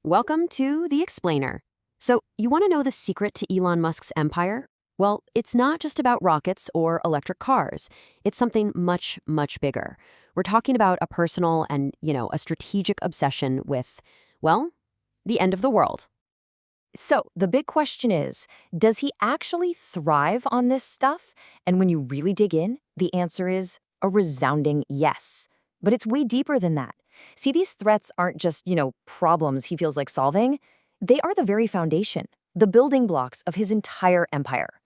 Welcome to The Explainer. So, you want to know the secret to Elon Musk's empire? Well, it's not just about rockets or electric cars. It's something much, much bigger. We're talking about a personal and, a strategic obsession with, well, the end of the world. So the big question is, does he actually thrive on this stuff? And when you really dig in, the answer is a resounding yes. But it's way deeper than that. See, these threats aren't just, problems he feels like solving. They are the very foundation, the building blocks of his entire empire.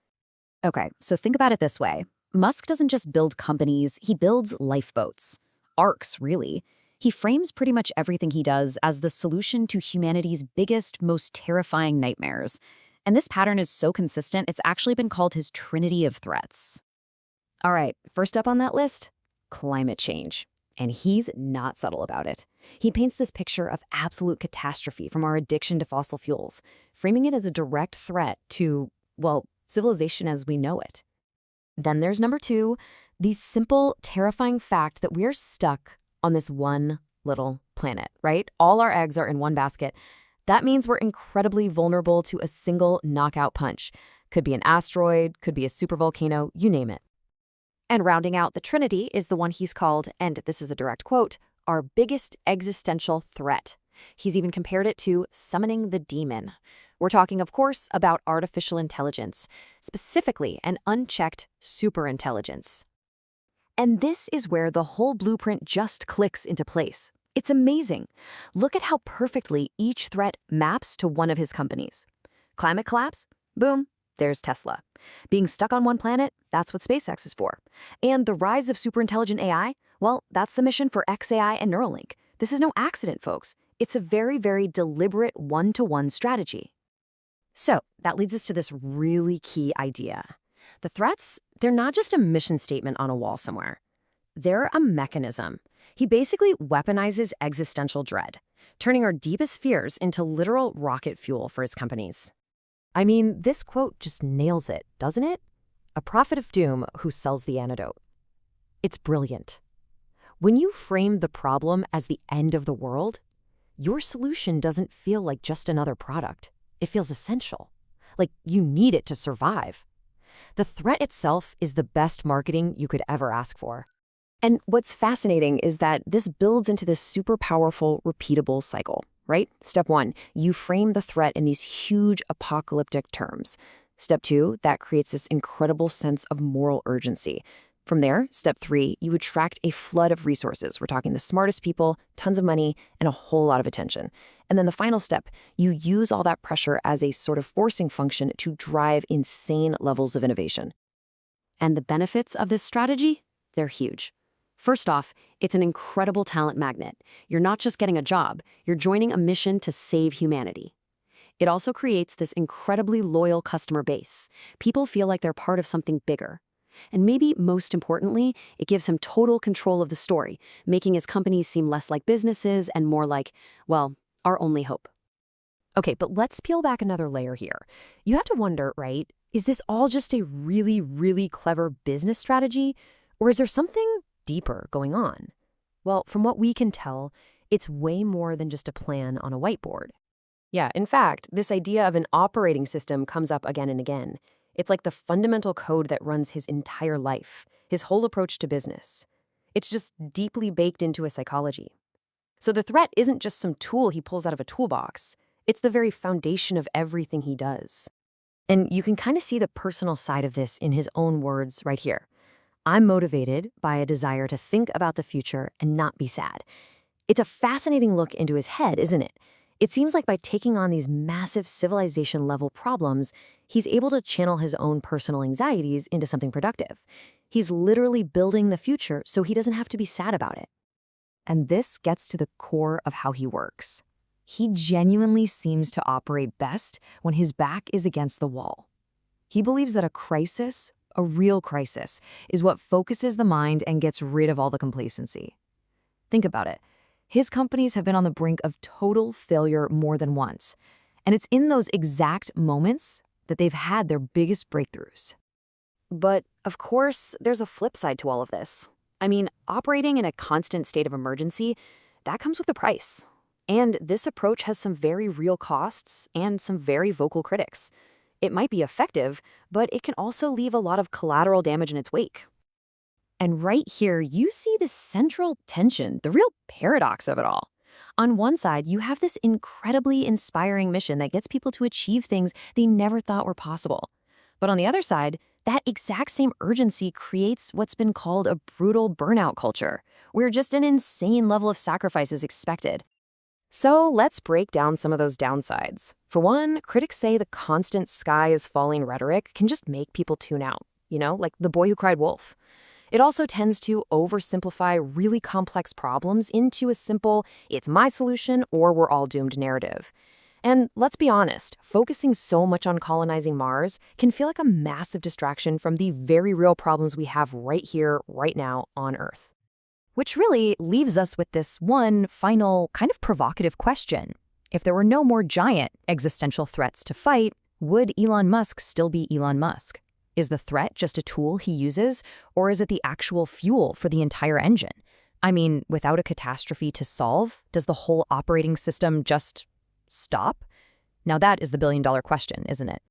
Okay, so think about it this way. Musk doesn't just build companies, he builds lifeboats. Arcs, really. He frames pretty much everything he does as the solution to humanity's biggest, most terrifying nightmares. And this pattern is so consistent, it's actually been called his trinity of threats. All right, first up on that list, climate change. And he's not subtle about it. He paints this picture of absolute catastrophe from our addiction to fossil fuels, framing it as a direct threat to, well, civilization as we know it. Then there's number two, the simple, terrifying fact that we're stuck on this one little planet, right? All our eggs are in one basket. That means we're incredibly vulnerable to a single knockout punch. Could be an asteroid, could be a supervolcano, you name it. And rounding out the trinity is the one he's called, and this is a direct quote, our biggest existential threat. He's even compared it to summoning the demon. We're talking, of course, about artificial intelligence, specifically an unchecked superintelligence. And this is where the whole blueprint just clicks into place. It's amazing. Look at how perfectly each threat maps to one of his companies. Climate collapse? Boom, there's Tesla. Being stuck on one planet? That's what SpaceX is for. And the rise of superintelligent AI? Well, that's the mission for xAI and Neuralink. This is no accident, folks. It's a very, very deliberate one-to-one strategy. So that leads us to this really key idea. The threats, they're not just a mission statement on a wall somewhere. They're a mechanism. He basically weaponizes existential dread, turning our deepest fears into literal rocket fuel for his companies. I mean, this quote just nails it, doesn't it? A prophet of doom who sells the antidote. It's brilliant. When you frame the problem as the end of the world, your solution doesn't feel like just another product. It feels essential, like you need it to survive. The threat itself is the best marketing you could ever ask for. And what's fascinating is that this builds into this super powerful, repeatable cycle, right? Step one, you frame the threat in these huge apocalyptic terms. Step two, that creates this incredible sense of moral urgency. From there, step three, you attract a flood of resources. We're talking the smartest people, tons of money, and a whole lot of attention. And then the final step, you use all that pressure as a sort of forcing function to drive insane levels of innovation. And the benefits of this strategy? They're huge. First off, it's an incredible talent magnet. You're not just getting a job, you're joining a mission to save humanity. It also creates this incredibly loyal customer base. People feel like they're part of something bigger. And maybe most importantly, it gives him total control of the story, making his companies seem less like businesses and more like, well, our only hope. Okay, but let's peel back another layer here. You have to wonder, right, is this all just a really, really clever business strategy? Or is there something deeper going on? Well, from what we can tell, it's way more than just a plan on a whiteboard. Yeah, in fact, this idea of an operating system comes up again and again. It's like the fundamental code that runs his entire life, his whole approach to business. It's just deeply baked into his psychology. So the threat isn't just some tool he pulls out of a toolbox. It's the very foundation of everything he does. And you can kind of see the personal side of this in his own words right here. I'm motivated by a desire to think about the future and not be sad. It's a fascinating look into his head, isn't it? It seems like by taking on these massive civilization-level problems, he's able to channel his own personal anxieties into something productive. He's literally building the future so he doesn't have to be sad about it. And this gets to the core of how he works. He genuinely seems to operate best when his back is against the wall. He believes that a crisis, a real crisis, is what focuses the mind and gets rid of all the complacency. Think about it. His companies have been on the brink of total failure more than once. And it's in those exact moments that they've had their biggest breakthroughs. But, of course, there's a flip side to all of this. I mean, operating in a constant state of emergency, that comes with a price. And this approach has some very real costs and some very vocal critics. It might be effective, but it can also leave a lot of collateral damage in its wake. And right here, you see the central tension, the real paradox of it all. On one side, you have this incredibly inspiring mission that gets people to achieve things they never thought were possible. But on the other side, that exact same urgency creates what's been called a brutal burnout culture, where just an insane level of sacrifice is expected. So let's break down some of those downsides. For one, critics say the constant sky is falling rhetoric can just make people tune out, like the boy who cried wolf. It also tends to oversimplify really complex problems into a simple, it's my solution or we're all doomed narrative. And let's be honest, focusing so much on colonizing Mars can feel like a massive distraction from the very real problems we have right here, right now on Earth. Which really leaves us with this one final, kind of provocative question. If there were no more giant existential threats to fight, would Elon Musk still be Elon Musk? Is the threat just a tool he uses, or is it the actual fuel for the entire engine? I mean, without a catastrophe to solve, does the whole operating system just stop? Now that is the billion-dollar question, isn't it?